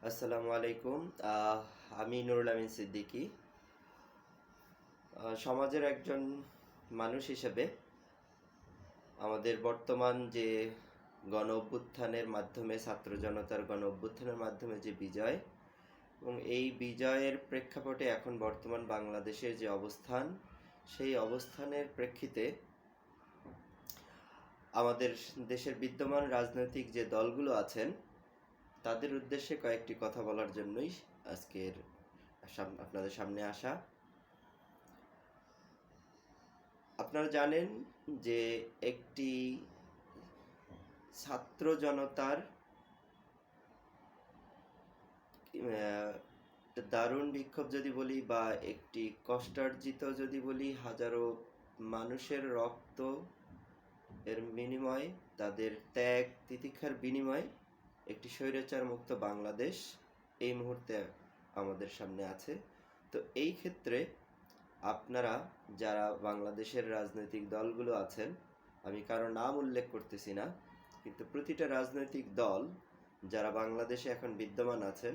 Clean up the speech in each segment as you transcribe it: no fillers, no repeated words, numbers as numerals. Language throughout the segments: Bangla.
আসসালামু আলাইকুম। আমি নুরুল আমিন সিদ্দিকী। সমাজের একজন মানুষ হিসেবে আমাদের বর্তমান যে গণ অভ্যুত্থানের মাধ্যমে ছাত্র জনতার গণ অভ্যুত্থানের মাধ্যমে যে বিজয় এবং এই বিজয়ের প্রেক্ষাপটে এখন বর্তমান বাংলাদেশের যে অবস্থান, সেই অবস্থানের প্রেক্ষিতে আমাদের দেশের বিদ্যমান রাজনৈতিক যে দলগুলো আছেন তাদের উদ্দেশ্যে কয়েকটি কথা বলার জন্যই আজকের আপনাদের সামনে আসা। আপনারা জানেন যে একটি ছাত্র জনতার দারুণ বিক্ষোভ যদি বলি বা একটি কষ্টার্জিত যদি বলি, হাজারো মানুষের রক্ত এর বিনিময়ে, তাদের ত্যাগ তিতিক্ষার বিনিময়ে একটি স্বৈরাচার মুক্ত বাংলাদেশ এই মুহূর্তে আমাদের সামনে আছে। তো এই ক্ষেত্রে আপনারা যারা বাংলাদেশের রাজনৈতিক দলগুলো আছেন, আমি কারো নাম উল্লেখ করতেছি না, কিন্তু প্রতিটা রাজনৈতিক দল যারা বাংলাদেশে এখন বিদ্যমান আছেন,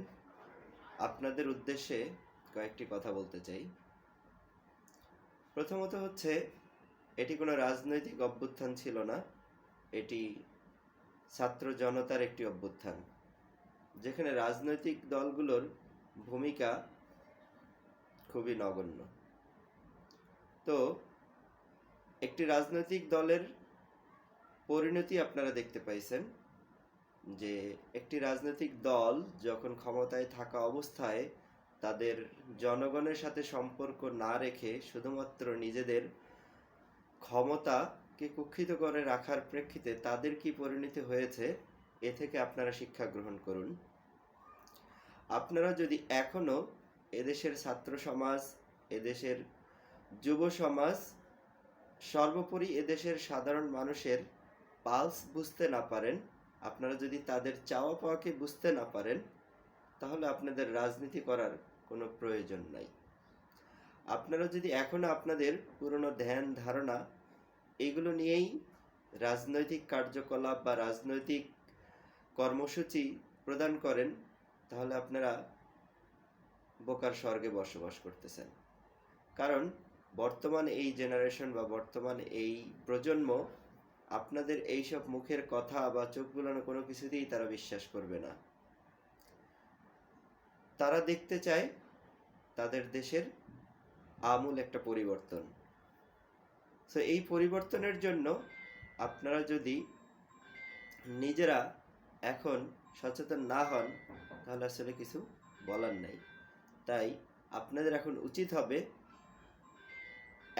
আপনাদের উদ্দেশ্যে কয়েকটি কথা বলতে চাই। প্রথমত হচ্ছে, এটি কোনো রাজনৈতিক অভ্যুত্থান ছিল না, এটি ছাত্র জনতার একটি অভ্যুত্থান, যেখানে রাজনৈতিক দলগুলোর ভূমিকা খুবই নগণ্য। তো একটি রাজনৈতিক দলের পরিণতি আপনারা দেখতে পাইছেন যে একটি রাজনৈতিক দল যখন ক্ষমতায় থাকা অবস্থায় তাদের জনগণের সাথে সম্পর্ক না রেখে শুধুমাত্র নিজেদের ক্ষমতাকে কুক্ষিত করে রাখার প্রেক্ষিতে তাদের কি পরিণতি হয়েছে, এ থেকে আপনারা শিক্ষা গ্রহণ করুন। আপনারা যদি এখনো এদেশের ছাত্র সমাজ, এদেশের যুব সমাজ, সর্বোপরি এদেশের সাধারণ মানুষের পালস বুঝতে না পারেন, আপনারা যদি তাদের চাওয়া পাওয়াকে বুঝতে না পারেন, তাহলে আপনাদের রাজনীতি করার কোনো প্রয়োজন নাই। আপনারা যদি এখনো আপনাদের পুরনো ধ্যান ধারণা এইগুলো নিয়েই রাজনৈতিক কার্যকলাপ বা রাজনৈতিক কর্মসূচি প্রদান করেন, তাহলে আপনারা বোকার স্বর্গে বসবাস করতেছেন। কারণ বর্তমান এই জেনারেশন বা বর্তমান এই প্রজন্ম আপনাদের এইসব মুখের কথা বা চোখ বুলানো কোনো কিছুতেই তারা বিশ্বাস করবে না। তারা দেখতে চায় তাদের দেশের আমূল একটা পরিবর্তন। তো এই পরিবর্তনের জন্য আপনারা যদি নিজেরা এখন সচেতন না হন, তাহলে আসলে কিছু বলার নাই। তাই আপনাদের এখন উচিত হবে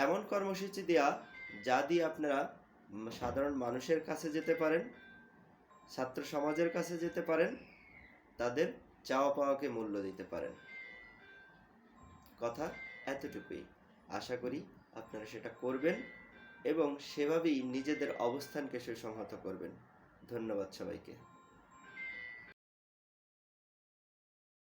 এমন কর্মসূচি দেওয়া যা দিয়ে আপনারা সাধারণ মানুষের কাছে যেতে পারেন, ছাত্র সমাজের কাছে যেতে পারেন, তাদের চাওয়া পাওয়াকে মূল্য দিতে পারেন। কথা এতটুকুই। আশা করি আপনারা সেটা করবেন এবং সেভাবেই নিজেদের অবস্থানকে সুসংহত করবেন। ধন্যবাদ সবাইকে।